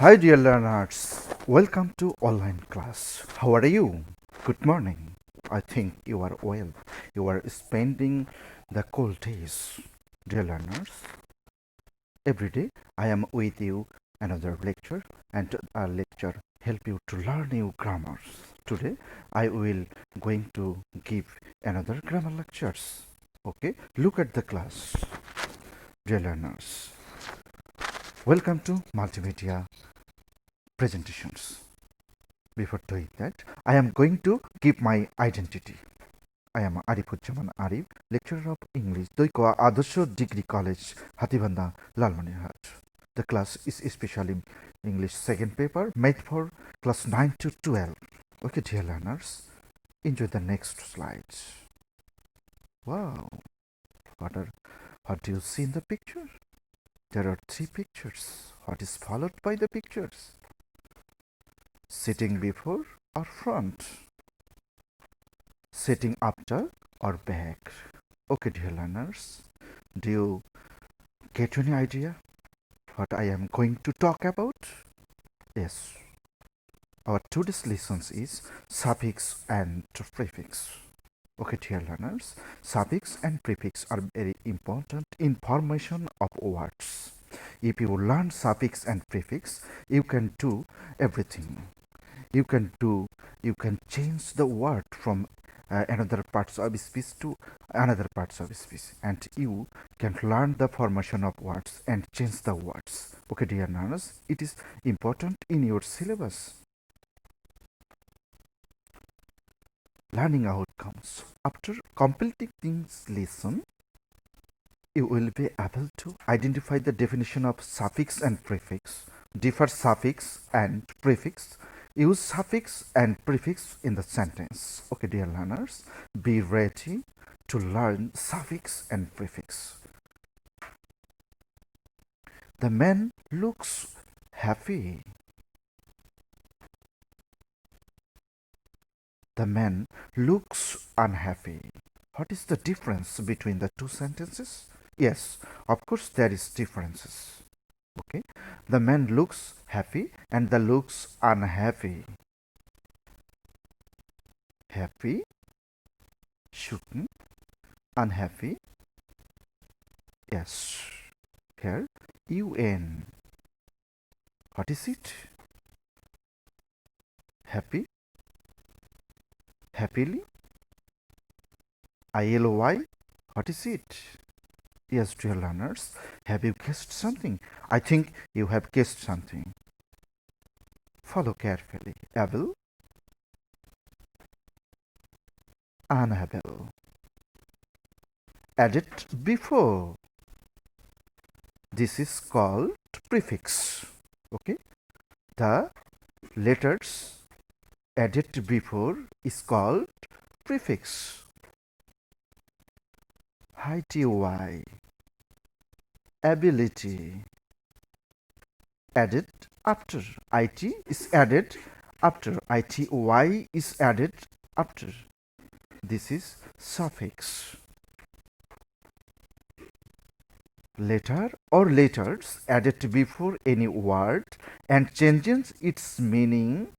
Hi dear learners, welcome to online class. How are you? Good morning. I think you are well. You are spending the cold days. Dear learners, every day I am with you another lecture and our lecture help you to learn new grammars. Today I will going to give another grammar lectures. Okay, look at the class. Dear learners, welcome to multimedia presentations. Before doing that, I am going to give my identity. I am Arifujjaman Arif, lecturer of English, Doikoa Adarsh Degree College, Hatibanda, Lalmanirhat. The class is especially English second paper, made for class 9 to 12. Okay, dear learners, enjoy the next slides. Wow, what do you see in the picture? There are three pictures. What is followed by the pictures? Sitting before or front? Sitting after or back? Okay, dear learners, do you get any idea what I am going to talk about? Yes, our today's lessons is suffix and prefix. Okay, dear learners, suffix and prefix are very important in formation of words. If you learn suffix and prefix, you can do everything. You can change the word from another parts of speech to another parts of speech, and you can learn the formation of words and change the words. Okay, dear learners, it is important in your syllabus. Learning outcomes. After completing this lesson, you will be able to identify the definition of suffix and prefix, differ suffix and prefix, use suffix and prefix in the sentence. Okay, dear learners, be ready to learn suffix and prefix. The man looks happy. The man looks unhappy. What is the difference between the two sentences? Yes, of course there is differences. Okay, the man looks happy and the looks unhappy. Happy, shouldn't, unhappy. Yes, here un. What is it? Happy, happily, ILY. What is it? Yes, dear learners, have you guessed something? I think you have guessed something. Follow carefully. Able, unable. Added before. This is called prefix. Okay, the letters added before is called prefix. ITY, ability, added after. IT is added after. ITY is added after. This is suffix. Letter or letters added before any word and changes its meaning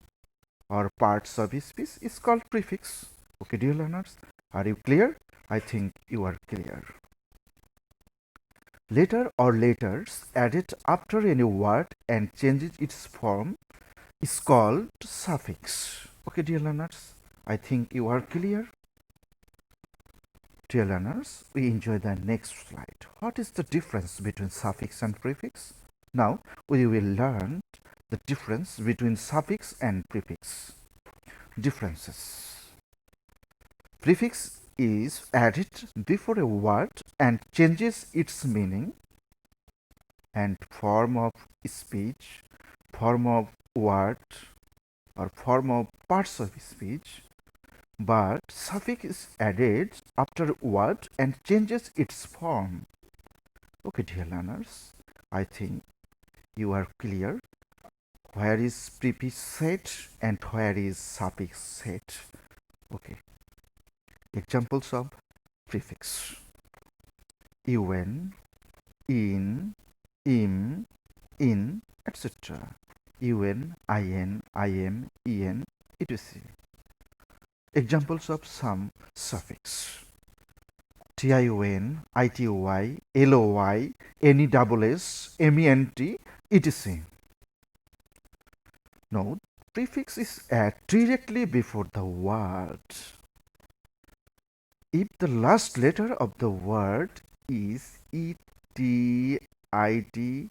or parts of speech is called prefix. Okay, dear learners, are you clear? I think you are clear. Letter or letters added after any word and changes its form is called suffix. Okay, dear learners, I think you are clear. Dear learners, we enjoy the next slide. What is the difference between suffix and prefix? Now we will learn the difference between suffix and prefix. Differences. Prefix is added before a word and changes its meaning and form of speech, form of word, or form of parts of speech, but suffix is added after word and changes its form. Okay, dear learners, I think you are clear where is prefix set and where is suffix set. Okay, examples of prefix: un, in, im, in, etc. un, in, im, en, etc. Examples of some suffix: TION, ITOY, LOY, NESS, MENT, etc. Note, prefix is added directly before the word. If the last letter of the word is ET, IT,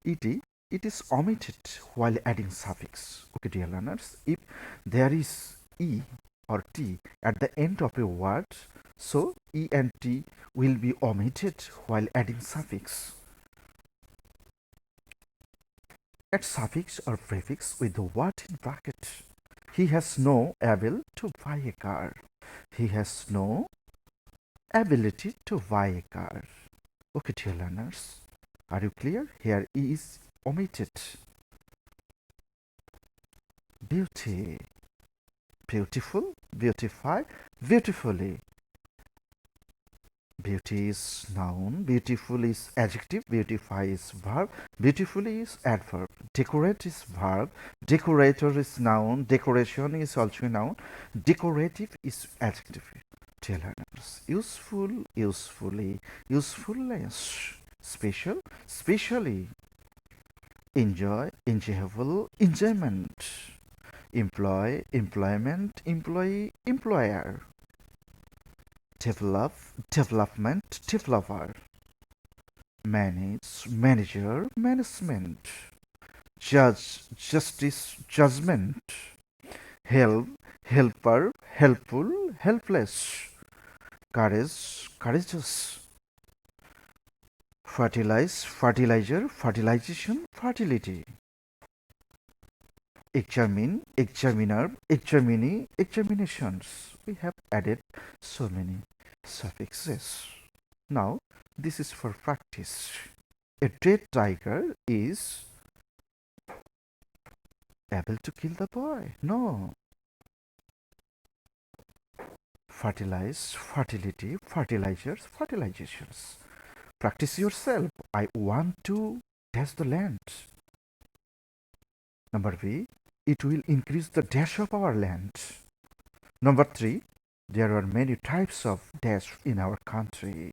ET, it is omitted while adding suffix. Okay, dear learners, if there is E or T at the end of a word, so E and T will be omitted while adding suffix. Add suffix or prefix with the word in bracket. He has no able to buy a car. He has no ability to buy a car. Okay, dear learners, are you clear? Here is omitted. Beauty, beautiful, beautify, beautifully. Beauty is noun, beautiful is adjective, beautify is verb, beautifully is adverb, decorate is verb, decorator is noun, decoration is also a noun, decorative is adjective. Dear learners, useful, usefully, usefulness, special, specially, enjoy, enjoyable, enjoyment, employ, employment, employee, employer, develop, development, developer, manage, manager, management, judge, justice, judgment, help, helper, helpful, helpless, courage, courageous, fertilize, fertilizer, fertilization, fertility, examine, examiner, examinee, examinations. We have added so many suffixes. Now, this is for practice. A dead tiger is able to kill the boy. No. Fertilize, fertility, fertilizers, fertilizations. Practice yourself. I want to test the land. Number B, it will increase the dash of our land. Number 3, there are many types of dash in our country.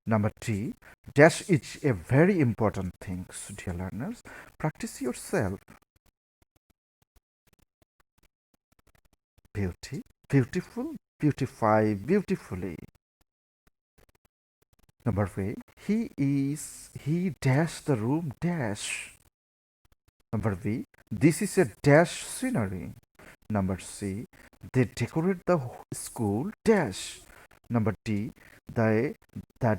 Number 3, dash is a very important thing, so dear learners. Practice yourself. Beauty, beautiful, beautify, beautifully. Number 3, he dash the room dash. Number B, this is a dash scenery. Number C, they decorate the school dash. Number D, the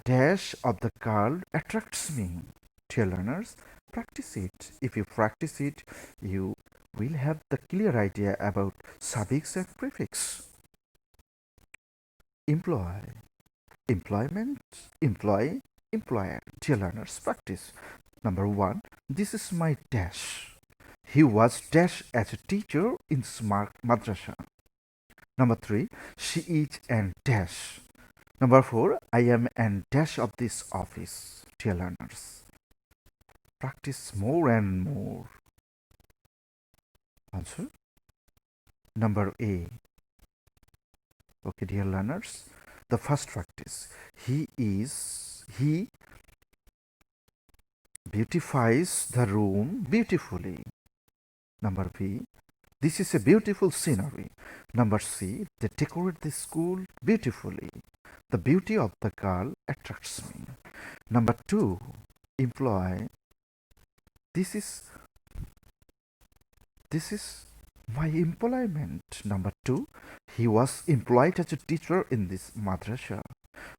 dash of the girl attracts me. Dear learners, practice it. If you practice it, you will have the clear idea about suffix and prefix. Employ, employment, employee, employer. Dear learners, practice. Number 1, this is my dash. He was dash as a teacher in smart madrasa. Number 3, she is an dash. Number 4, I am an dash of this office. Dear learners, practice more and more. Answer number A. Okay, dear learners, the first practice. He beautifies the room beautifully. Number B, this is a beautiful scenery. Number C, they decorate the school beautifully. The beauty of the girl attracts me. Number 2, employ. This is my employment. Number 2, he was employed as a teacher in this madrasa.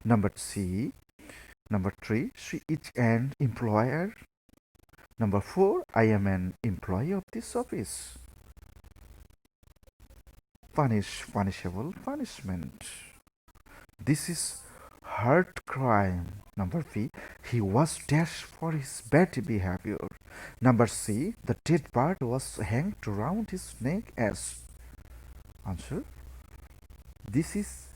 Number 3, she is an employer. Number 4, I am an employee of this office. Punishable, punishment. This is hurt crime. Number B, he was dashed for his bad behavior. Number C, the dead part was hanged around his neck as. Answer, this is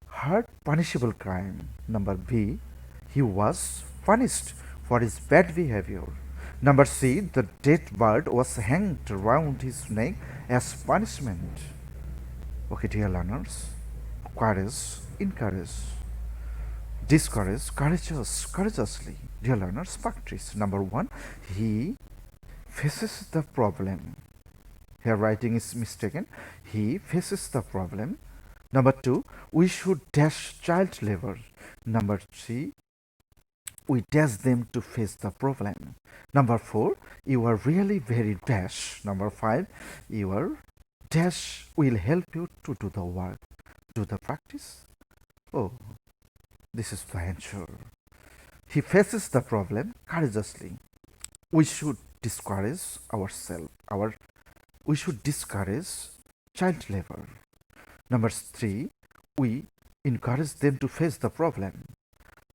hurt punishable crime. Number B, he was punished for his bad behavior. Number C, the dead bird was hanged round his neck as punishment. Okay, dear learners, courage, encourage, discourage, courageously. Dear learners, practice. Number one, he faces the problem. Here writing is mistaken. He faces the problem. Number two, we should dash child labor. Number three, we dash them to face the problem. Number four, you are really very dash. Number five, your dash will help you to do the work. Do the practice. Oh, this is the answer. He faces the problem courageously. We should discourage ourselves. We should discourage child labor. Number three, we encourage them to face the problem.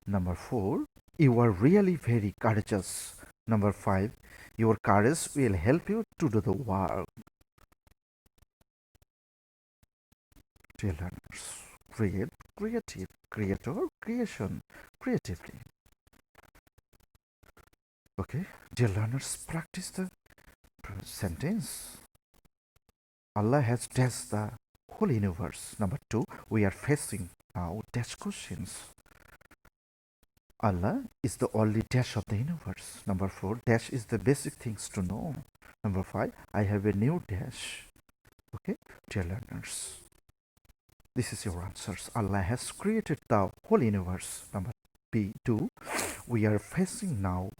Number four, you are really very courageous. Number five, your courage will help you to do the work. Dear learners, create, creative, creator, creation, creatively. Okay, dear learners, practice the sentence. Allah has dashed the whole universe. Number two, we are facing now dash questions. Allah is the only dash of the universe. Number four, dash is the basic things to know. Number five, I have a new dash. Okay, dear learners, this is your answers. Allah has created the whole universe. Number B2, we are facing now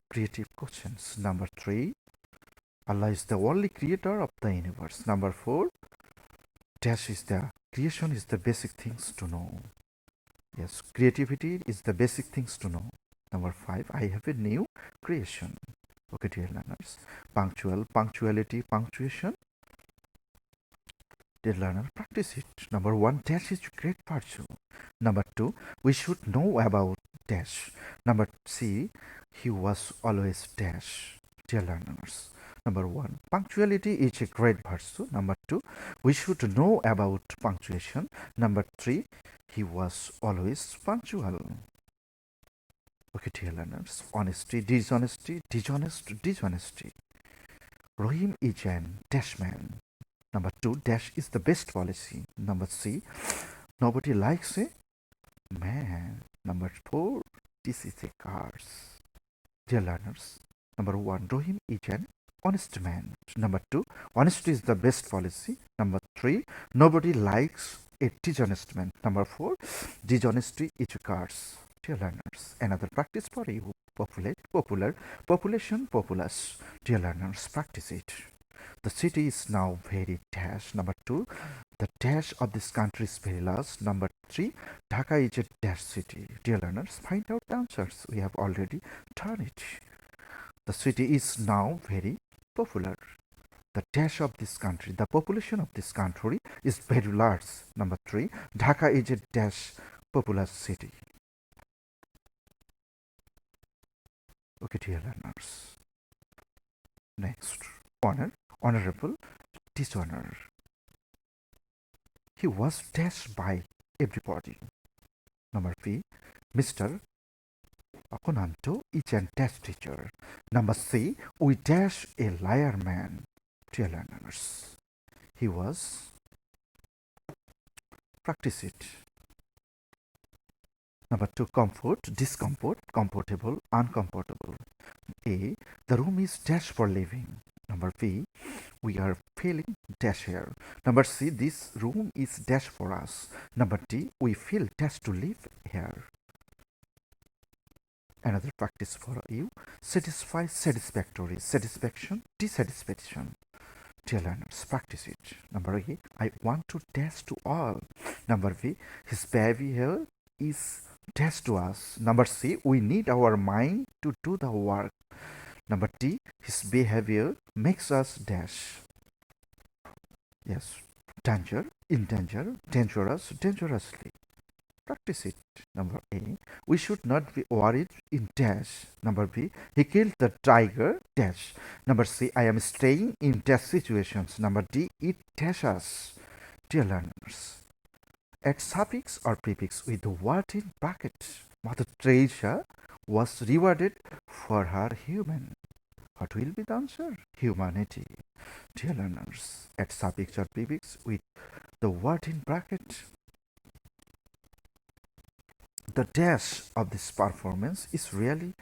creative questions. Number three, Allah is the only creator of the universe. Number four, dash is the creation is the basic things to know. Yes, creativity is the basic things to know. Number five, I have a new creation. Okay, dear learners, punctuality, punctuation. Dear learner, practice it. Number one, dash is great virtue. Number two, we should know about dash. Number C, he was always dash. Dear learners, number one, punctuality is a great virtue. Number two, we should know about punctuation. Number three, he was always punctual. Okay, dear learners, honesty, dishonesty, dishonesty. Rohim is an dash man. Number two, dash is the best policy. Number C, nobody likes a man. Number four, this is a cars. Dear learners, number one, Rohim is an honest man. Number two, honesty is the best policy. Number three, nobody likes a dishonest man. Number four, dishonesty is a cars. Dear learners, another practice for you. Population, populace. Dear learners, practice it. The city is now very dash. Number two, the dash of this country is very large. Number three, Dhaka is a dash city. Dear learners, find out the answers. We have already done it. The city is now very popular. The dash of this country, the population of this country is very large. Number three, Dhaka is a dash populous city. Okay, dear learners. Next, honor, honorable, dishonor. He was dashed by everybody. Number B, Mr. Akonanto is a dash teacher. Number C, we dash a liar man. Dear learners, he was, practice it. Number two, comfort, discomfort, comfortable, uncomfortable. A, the room is dash for living. Number B, we are feeling dash here. Number C, this room is dash for us. Number D, we feel dash to live here. Another practice for you, satisfy, satisfactory, satisfaction, dissatisfaction. Dear learners, practice it. Number A, I want to dash to all. Number B, his behavior is dash to us. Number C, we need our mind to do the work. Number D, his behavior makes us dash. Yes, danger, in danger, dangerous, dangerously. Practice it. Number A, we should not be worried in dash. Number B, he killed the tiger dash. Number C, I am staying in dash situations. Number D, it dash us. Dear learners, add suffix or prefix with the word in bracket. Mother Teresa was rewarded for her human. What will be the answer? Humanity. Dear learners, at suffix or prefix with the word in bracket, the dash of this performance is really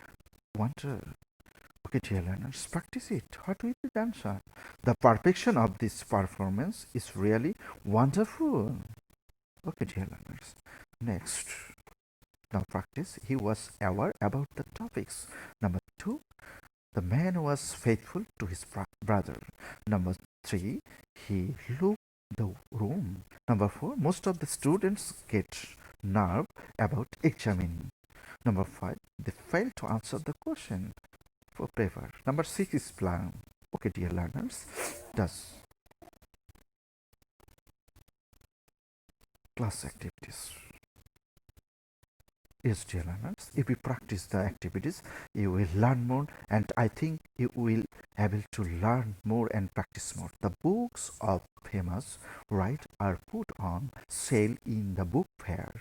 wonder. Okay, dear learners, practice it. What will be the answer? The perfection of this performance is really wonderful. Okay, dear learners. Next, now practice. He was aware about the topics. Number two, the man was faithful to his brother. Number three, he looked the room. Number four, most of the students get nerve about examining. Number five, they fail to answer the question for paper. Number six is plan. Okay, dear learners, does class activities. Yes, dear learners, if you practice the activities, you will learn more, and I think you will able to learn more and practice more. The books of famous writers are put on sale in the book fair.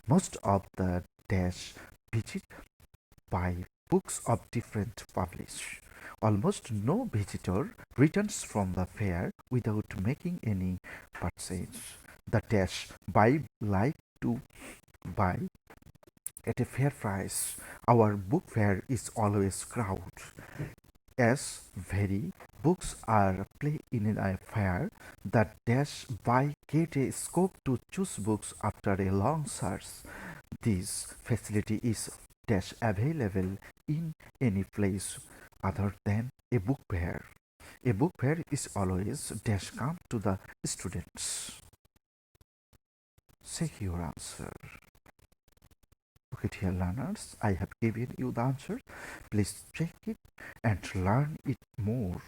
Most of the dash visit buy books of different publish. Almost no visitor returns from the fair without making any purchase. The dash buy like to buy at a fair price. Our book fair is always crowded. As very books are play in a fair, the dash buy get a scope to choose books after a long search. This facility is dash available in any place other than a book fair. A book fair is always dash come to the students. Check your answer. Okay, dear learners, I have given you the answer. Please check it and learn it more.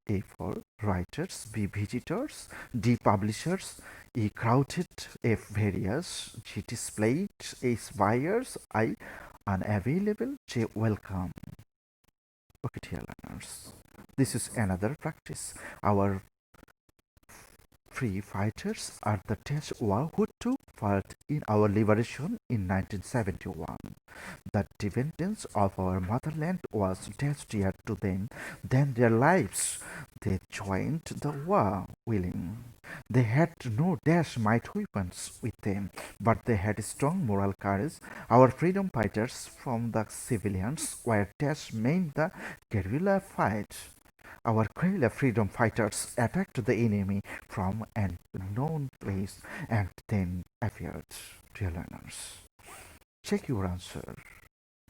A for writers, B visitors, D publishers, E crowded, F various, G displayed, S buyers, I unavailable, J welcome. Okay, dear learners, this is another practice. Our free fighters are the Dutch who took part in our liberation in 1971. The defenders of our motherland was less dear to them than their lives. They joined the war willing. They had no dash might weapons with them, but they had strong moral courage. Our freedom fighters from the civilians were dash main the guerrilla fight. Our guerrilla freedom fighters attacked the enemy from an unknown place and then appeared. Dear learners, check your answer.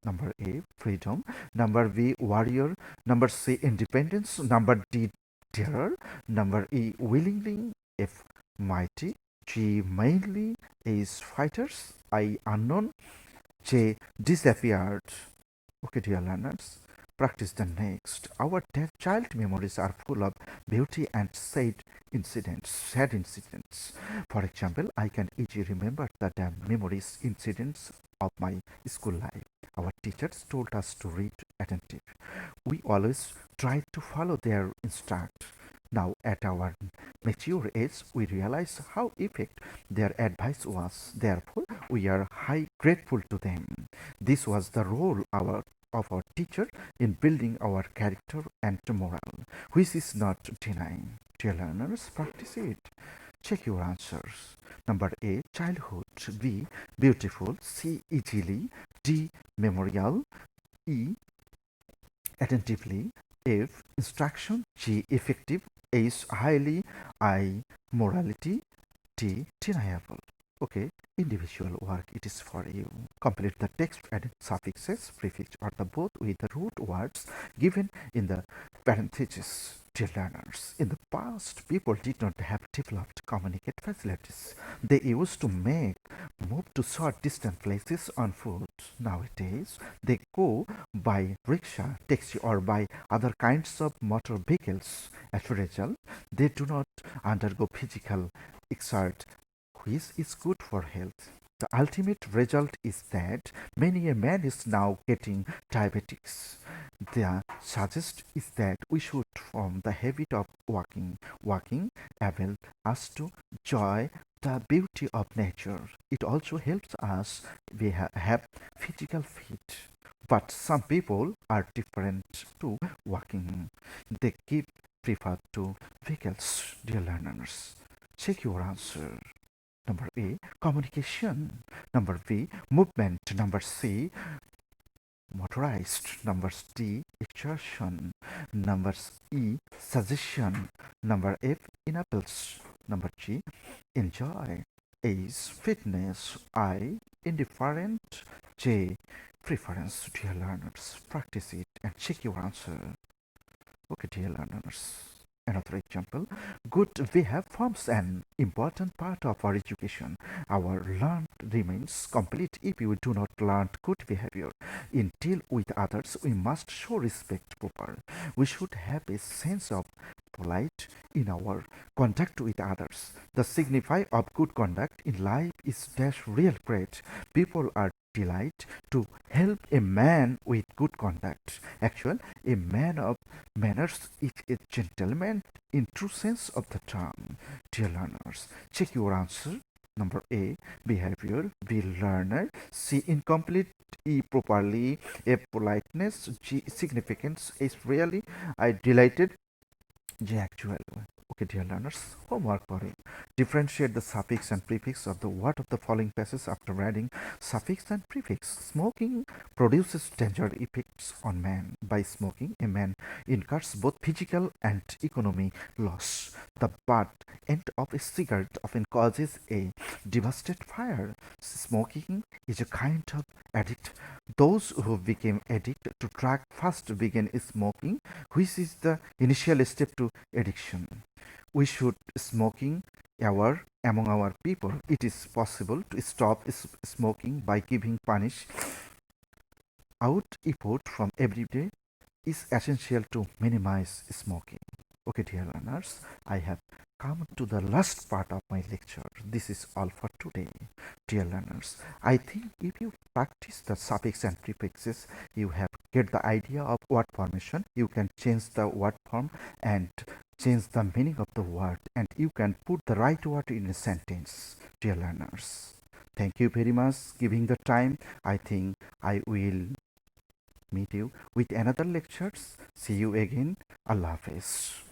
Number A, freedom. Number B, warrior. Number C, independence. Number D, terror. Number E, willingly. F, mighty. G, mainly. Is fighters. I, unknown. J, disappeared. Okay, dear learners, practice the next. Our child memories are full of beauty and sad incidents. For example, I can easily remember the memories incidents of my school life. Our teachers told us to read attentive. We always tried to follow their instruct. Now, at our mature age, we realize how effective their advice was. Therefore, we are high grateful to them. This was the role of our teacher in building our character and moral, which is not denying. Dear learners, practice it. Check your answers. Number A, childhood. B, beautiful. C, easily. D, memorial. E, attentively. F, instruction. G, effective. H, highly. I, morality. D, deniable. Okay, individual work it is for you. Complete the text adding suffixes, prefix or the both with the root words given in the parentheses. Dear learners, in the past, people did not have developed communicate facilities. They used to move to short distant places on foot. Nowadays, they go by rickshaw, taxi or by other kinds of motor vehicles. As a result, they do not undergo physical exert which is good for health. The ultimate result is that many a man is now getting diabetics. The suggest is that we should form the habit of walking. Walking enables us to enjoy the beauty of nature. It also helps us have physical fit. But some people are different to walking. They keep prefer to vehicles, dear learners. Check your answer. Number A, communication. Number B, movement. Number C, motorized. Number D, exertion. Number E, suggestion. Number F, enables. Number G, enjoy. A is fitness. I, indifferent. J, preference. Dear learners, practice it and check your answer. Okay, dear learners. Another example, good behavior forms an important part of our education. Our learn remains complete if we do not learn good behavior. In deal with others, we must show respect proper. We should have a sense of polite in our conduct with others. The signify of good conduct in life is dash real great. People are delight to help a man with good conduct. Actually, a man of manners is a gentleman in true sense of the term. Dear learners, check your answer. Number A, behavior. B, learner. C, incomplete. E, properly. F, politeness. G, significance. Is really I delighted. J, actual. Okay, dear learners, homework for it. Differentiate the suffix and prefix of the word of the following passages after adding suffix and prefix. Smoking produces danger effects on man. By smoking, a man incurs both physical and economic loss. The butt end of a cigarette often causes a devastating fire. Smoking is a kind of addict. Those who became addicted to drug first began smoking, which is the initial step to addiction. We should smoking among our people. It is possible to stop smoking by giving punish out effort from every day is essential to minimize smoking. Okay, dear learners, I have come to the last part of my lecture. This is all for today. Dear learners, I think if you practice the suffix and prefixes, you have get the idea of word formation. You can change the word form and change the meaning of the word, and you can put the right word in a sentence. Dear learners, thank you very much giving the time. I think I will meet you with another lectures. See you again. Allah Hafiz.